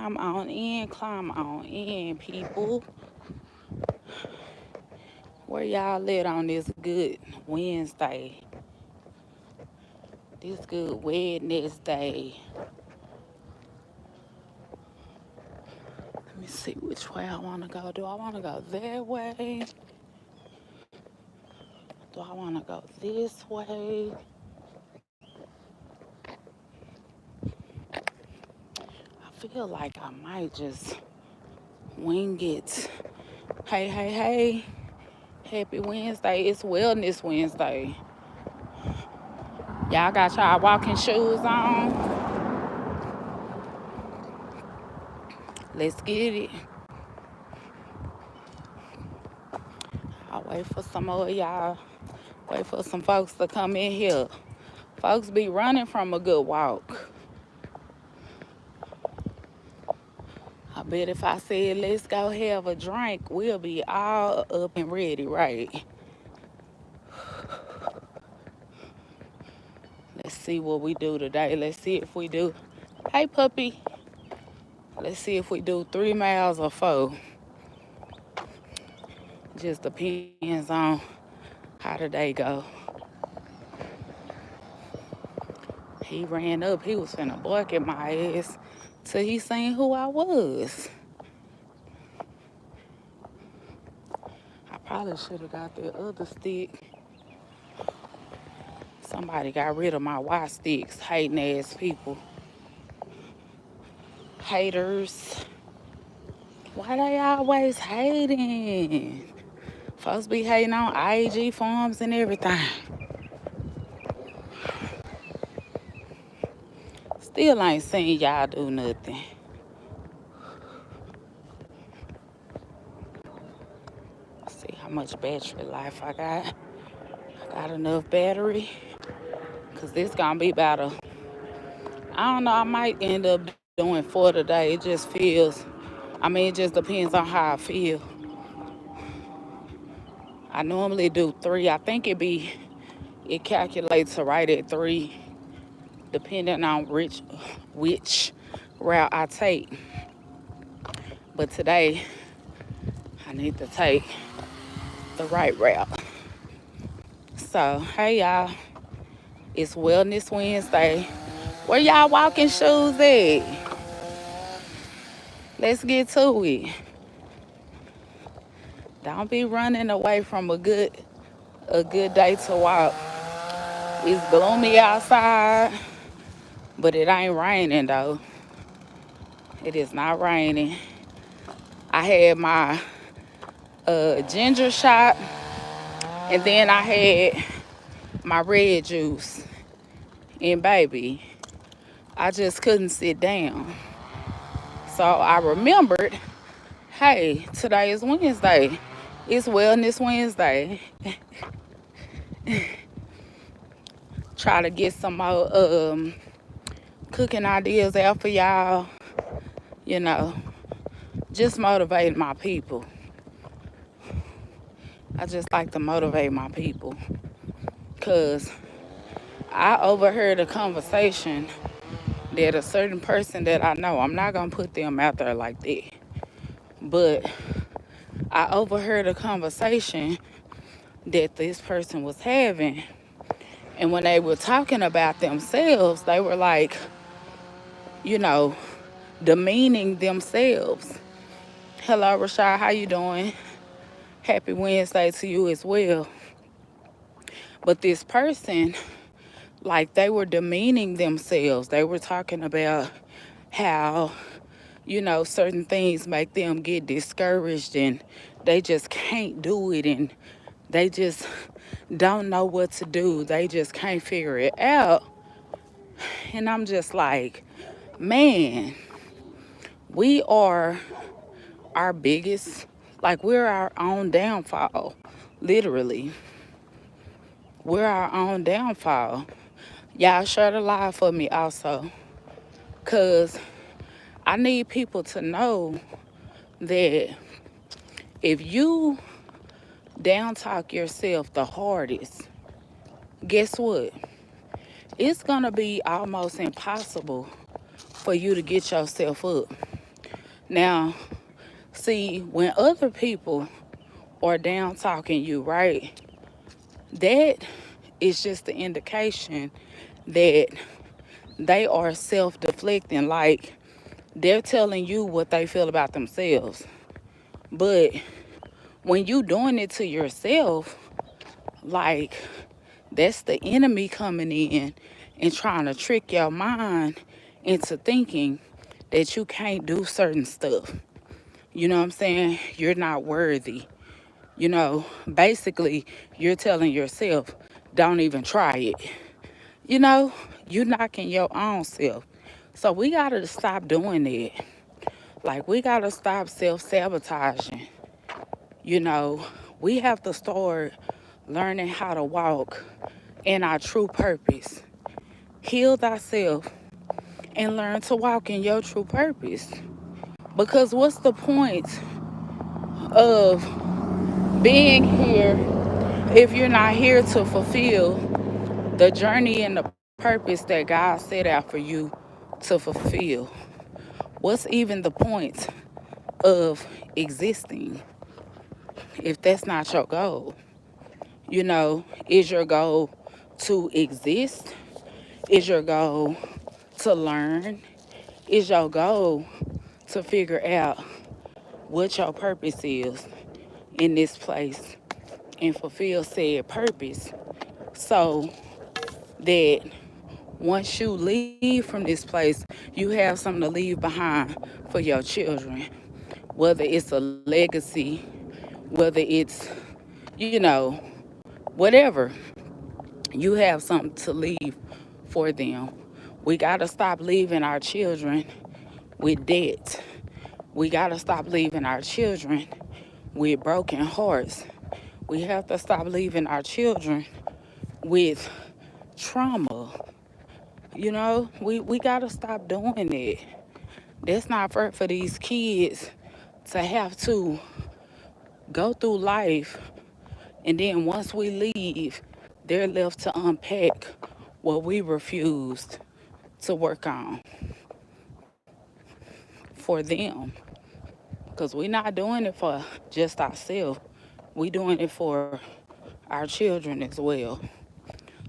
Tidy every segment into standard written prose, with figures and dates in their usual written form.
Climb on in, people. Where y'all at on this good Wednesday? This good Wednesday. Let me see which way I want to go. Do I want to go that way? Do I want to go this way? I feel like I might just wing it. Hey, hey, hey. Happy Wednesday. It's Wellness Wednesday. Y'all got y'all walking shoes on? Let's get it. I'll wait for some of y'all. Wait for some folks to come in here. Folks be running from a good walk. I bet if I said, let's go have a drink, we'll be all up and ready, right? Let's see what we do today. Let's see if we do. Hey, puppy. Let's see if we do 3 miles or 4. Just depends on how the day go. He ran up. He was finna bark at my ass till he seen who I was. I probably should have got that other stick. Somebody got rid of my Y sticks. Hating ass people. Haters. Why they always hating? Folks be hating on IG forums and everything. Still ain't seen y'all do nothing. See how much battery life I got. I got enough battery. Cause this gonna be about I don't know, I might end up doing 4 today. It just feels, it just depends on how I feel. I normally do 3. I think it calculates right at 3, depending on which route I take. But today, I need to take the right route. So, hey y'all, it's Wellness Wednesday. Where y'all walking shoes at? Let's get to it. Don't be running away from a good day to walk. It's gloomy outside, but it ain't raining though. It is not raining. I had my ginger shot, and then I had my red juice. And baby, I just couldn't sit down. So I remembered, hey, today is Wednesday. It's Wellness Wednesday. Try to get some more cooking ideas out for y'all. You know, just motivate my people. I just like to motivate my people. Because I overheard a conversation that a certain person that I know, I'm not going to put them out there like that, but I overheard a conversation that this person was having. And when they were talking about themselves, they were like, you know, demeaning themselves. Hello, Rashad, how you doing? Happy Wednesday to you as well. But this person, like, they were demeaning themselves. They were talking about how, you know, certain things make them get discouraged and they just can't do it and they just don't know what to do. They just can't figure it out. And I'm just like, man, we are our biggest, like, we're our own downfall, literally. We're our own downfall. Y'all share the live for me also, because I need people to know that if you down talk yourself the hardest, guess what? It's going to be almost impossible for you to get yourself up. Now, see, when other people are down talking you, right, that is just the indication that they are self-deflecting. Like, they're telling you what they feel about themselves. But when you doing it to yourself, like, that's the enemy coming in and trying to trick your mind into thinking that you can't do certain stuff. You know what I'm saying? You're not worthy. You know, basically, you're telling yourself, don't even try it. You know, you're knocking your own self. So we got to stop doing that. Like, we got to stop self-sabotaging. You know, we have to start learning how to walk in our true purpose. Heal thyself and learn to walk in your true purpose. Because what's the point of being here if you're not here to fulfill the journey and the purpose that God set out for you to fulfill? What's even the point of existing if that's not your goal? You know, is your goal to exist? Is your goal to learn? Is your goal to figure out what your purpose is in this place and fulfill said purpose so that once you leave from this place, you have something to leave behind for your children? Whether it's a legacy, whether it's, you know, whatever, you have something to leave for them. We got to stop leaving our children with debt. We got to stop leaving our children with broken hearts. We have to stop leaving our children with trauma. You know, we got to stop doing it. That's not fair for these kids to have to go through life, and then once we leave, they're left to unpack what we refused to work on for them. Because we're not doing it for just ourselves. We're doing it for our children as well.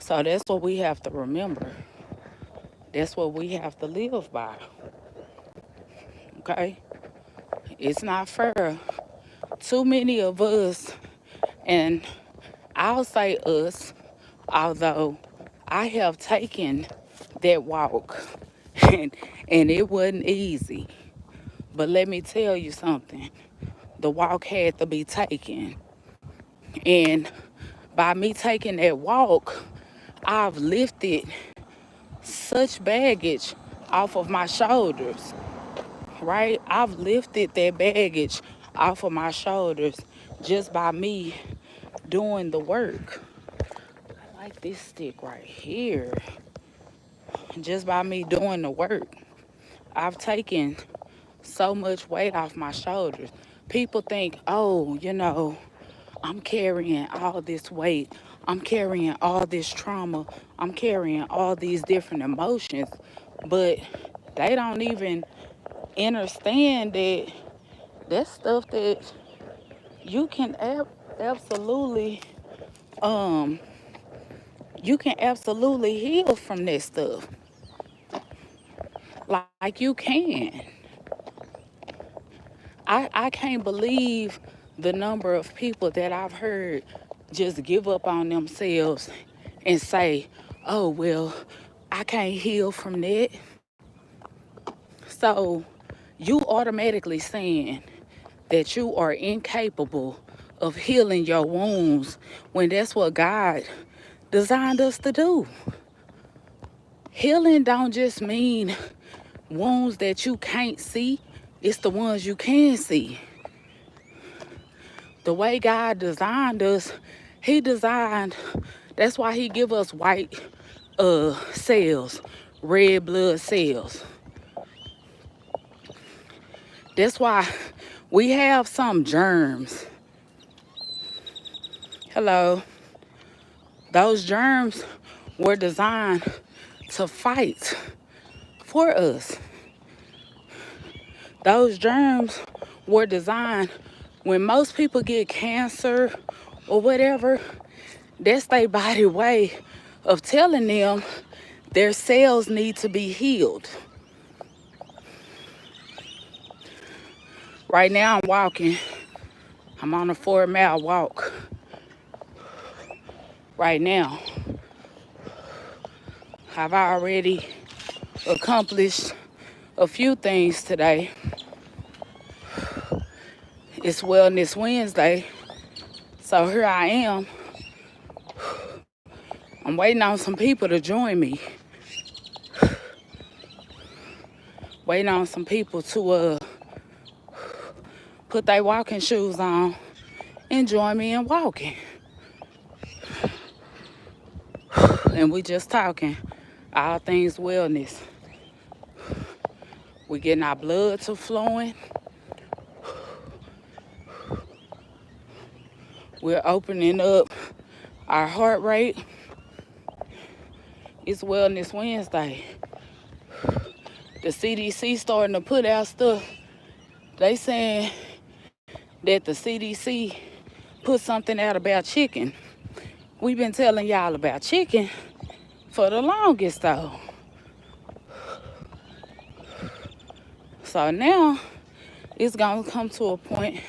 So that's what we have to remember. That's what we have to live by. Okay? It's not fair. Too many of us, and I'll say us, although I have taken that walk and, and it wasn't easy. But let me tell you something. The walk had to be taken. And by me taking that walk, I've lifted such baggage off of my shoulders, right? I've lifted that baggage off of my shoulders just by me doing the work. I like this stick right here. Just by me doing the work, I've taken so much weight off my shoulders. People think, oh, you know, I'm carrying all this weight. I'm carrying all this trauma. I'm carrying all these different emotions. But they don't even understand that that's stuff that you can absolutely um you can absolutely heal from that stuff. Like you can. I can't believe the number of people that I've heard just give up on themselves and say, oh, well, I can't heal from that. So you automatically saying that you are incapable of healing your wounds when that's what God designed us to do. Healing don't just mean wounds that you can't see. It's the ones you can see. The way God designed us, he designed, that's why he give us white cells, red blood cells. That's why we have some germs. Hello. Those germs were designed to fight for us. Those germs were designed when most people get cancer or whatever, that's their body way of telling them their cells need to be healed. Right now I'm walking. I'm on a 4-mile walk. Right now, I've already accomplished a few things today. It's Wellness Wednesday, so here I am. I'm waiting on some people to join me. Waiting on some people to put their walking shoes on and join me in walking. And we just talking all things wellness. We getting our blood to flowing. We're opening up our heart rate. It's Wellness Wednesday. The CDC starting to put out stuff. They saying that the CDC put something out about chicken. We've been telling y'all about chicken for the longest though. So now it's gonna come to a point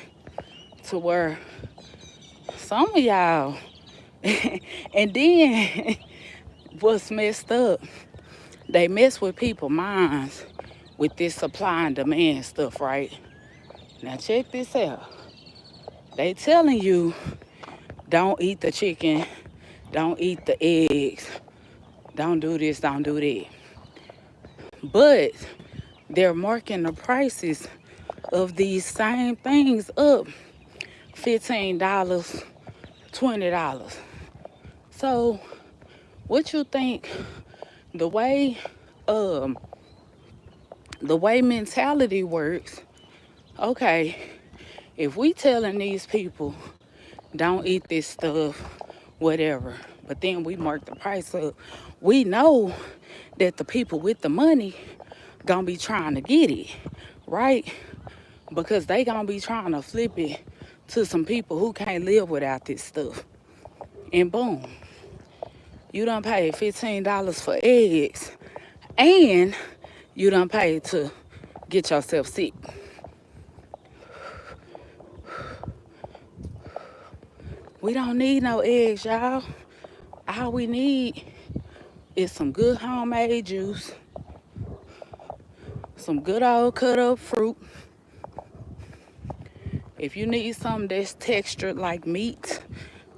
to where some of y'all, and then what's messed up, they mess with people's minds with this supply and demand stuff, right? Now check this out. They telling you don't eat the chicken, don't eat the eggs, don't do this, don't do that. But they're marking the prices of these same things up $15, $20. So what you think the way mentality works, okay, if we telling these people don't eat this stuff, whatever, but then we mark the price up, we know that the people with the money gonna be trying to get it, right? Because they gonna be trying to flip it to some people who can't live without this stuff. And boom, you done paid $15 for eggs and you done paid to get yourself sick. We don't need no eggs, y'all. All we need is some good homemade juice, some good old cut up fruit. If you need something that's textured like meat,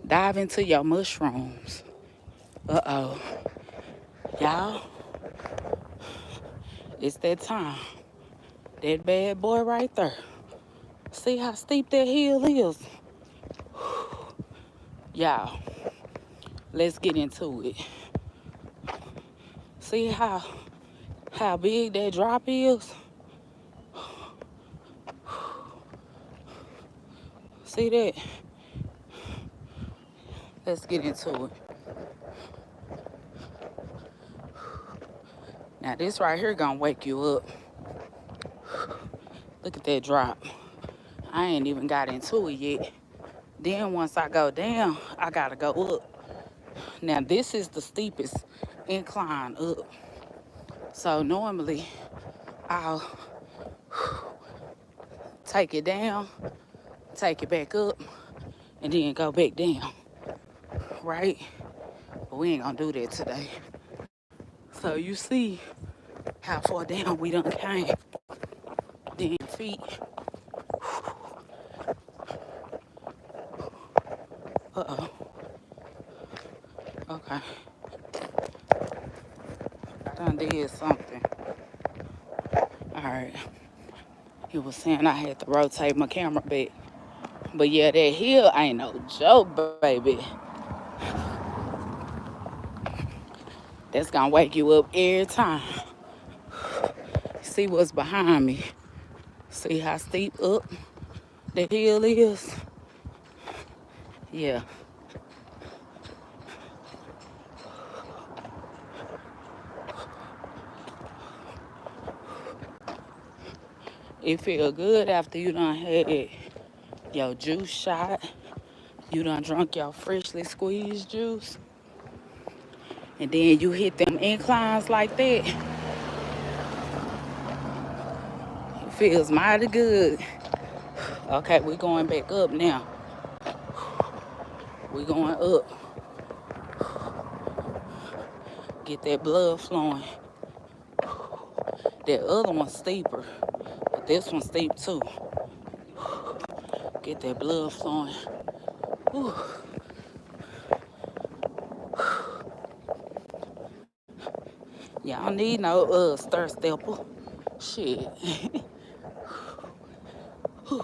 dive into your mushrooms. Uh-oh. Y'all, it's that time. That bad boy right there. See how steep that hill is? Y'all, let's get into it. See how big that drop is? See that? Let's get into it. Now this right here gonna wake you up. Look at that drop. I ain't even got into it yet. Then once I go down, I gotta go up. Now this is the steepest incline up. So normally I'll take it down, take it back up, and then go back down, right? But we ain't gonna do that today. So you see how far down we done came. Then feet. Uh-oh. Okay. Done did something. All right. He was saying I had to rotate my camera back. But yeah, that hill ain't no joke, baby. That's gonna wake you up every time. See what's behind me. See how steep up the hill is? Yeah. It feel good after you done had your juice shot. You done drunk your freshly squeezed juice. And then you hit them inclines like that. It feels mighty good. Okay, we going back up now. We going up. Get that blood flowing. That other one's steeper, but this one's steep too. Get that blood flowing. Whew. Y'all need no stir stepper. Shit. You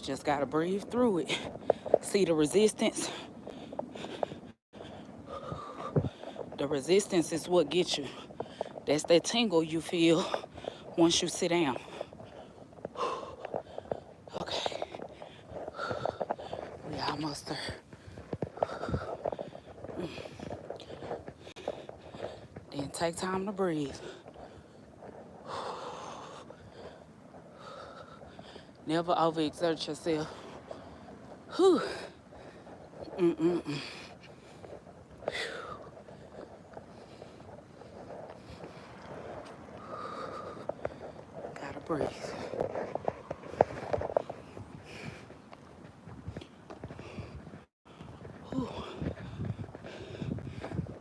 just gotta breathe through it. See the resistance? The resistance is what gets you. That's that tingle you feel once you sit down. Okay. We almost there. Then take time to breathe. Never overexert yourself. Whew. Gotta breathe. Whew.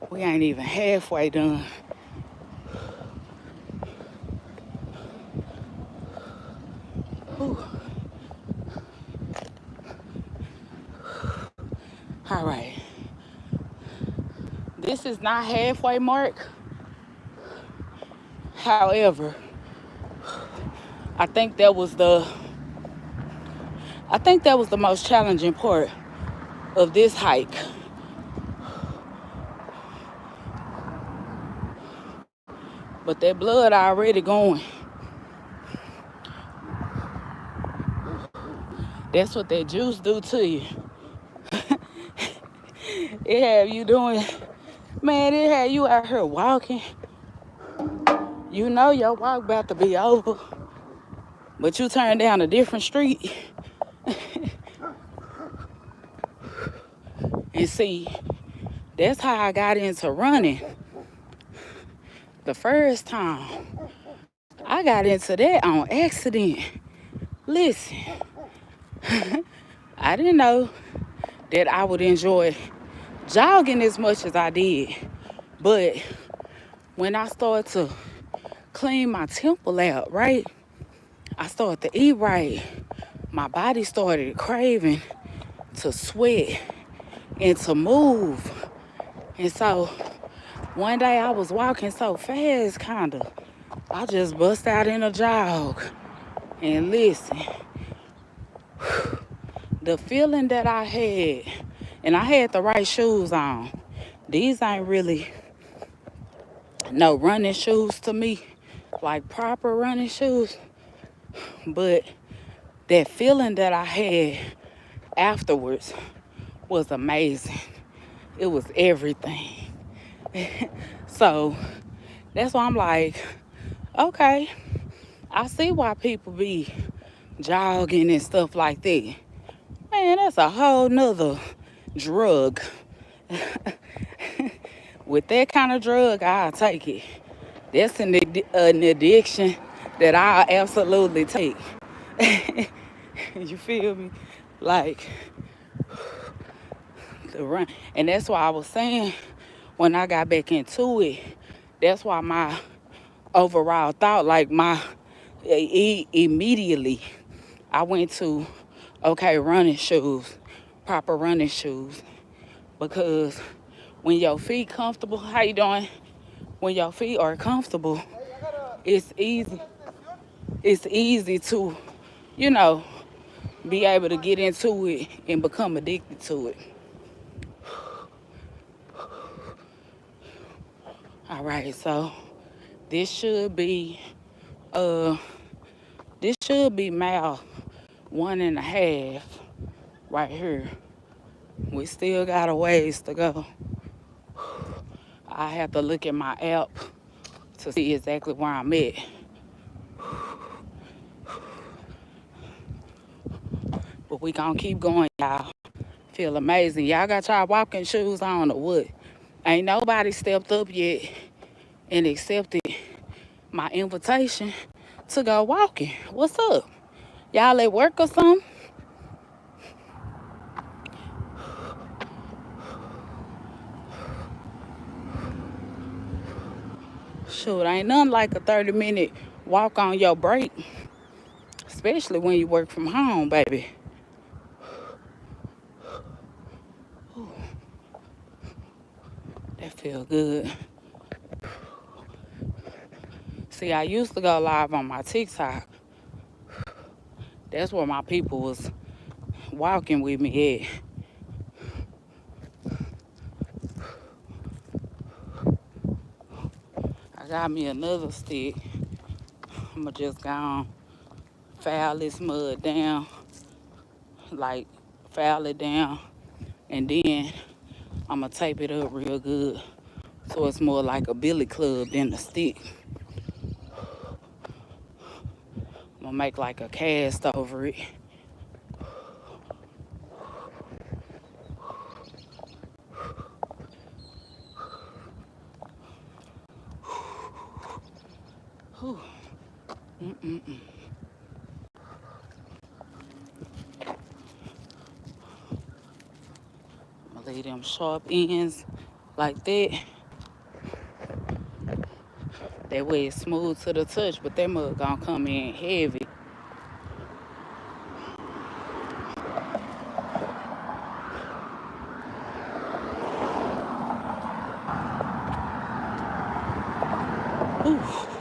We ain't even halfway done. Whew. All right. This is not halfway mark. However, I think that was the most challenging part of this hike. But that blood already going. That's what that juice do to you. It have you doing, man, it have you out here walking. You know your walk about to be over, but you turn down a different street. And see, that's how I got into running. The first time, I got into that on accident. Listen, I didn't know that I would enjoy jogging as much as I did. But when I started to clean my temple out, right? I started to eat right. My body started craving to sweat and to move. And so one day I was walking so fast, kinda. I just bust out in a jog. And listen, the feeling that I had, and I had the right shoes on. These ain't really no running shoes to me, like proper running shoes. But that feeling that I had afterwards was amazing. It was everything. So that's why I'm like, okay, I see why people be jogging and stuff like that. Man, that's a whole nother drug. With that kind of drug, I'll take it. That's an addiction that I absolutely take. You feel me? Like the run. And that's why I was saying when I got back into it, that's why my overall thought, like immediately, I went to, okay, running shoes, proper running shoes. Because when your feet comfortable, how you doing? When your feet are comfortable, it's easy. It's easy to, you know, be able to get into it and become addicted to it. All right, so this should be uh mile 1.5 right here. We still got a ways to go. I have to look at my app to see exactly where I'm at. But we gonna keep going, y'all. Feel amazing. Y'all got y'all walking shoes on or what? Ain't nobody stepped up yet and accepted my invitation to go walking. What's up? Y'all at work or something? Shoot, ain't nothing like a 30-minute walk on your break, especially when you work from home, baby. That feel good. See, I used to go live on my TikTok. That's where my people was walking with me at. I got me another stick. I'ma just go on, foul this mud down, like foul it down, and then I'ma tape it up real good so it's more like a billy club than a stick. I'm gonna make like a cast over it. Whew. Mm-mm-mm. I'm gonna leave them sharp ends like that. That way it's smooth to the touch, but that mud gonna come in heavy. Oof.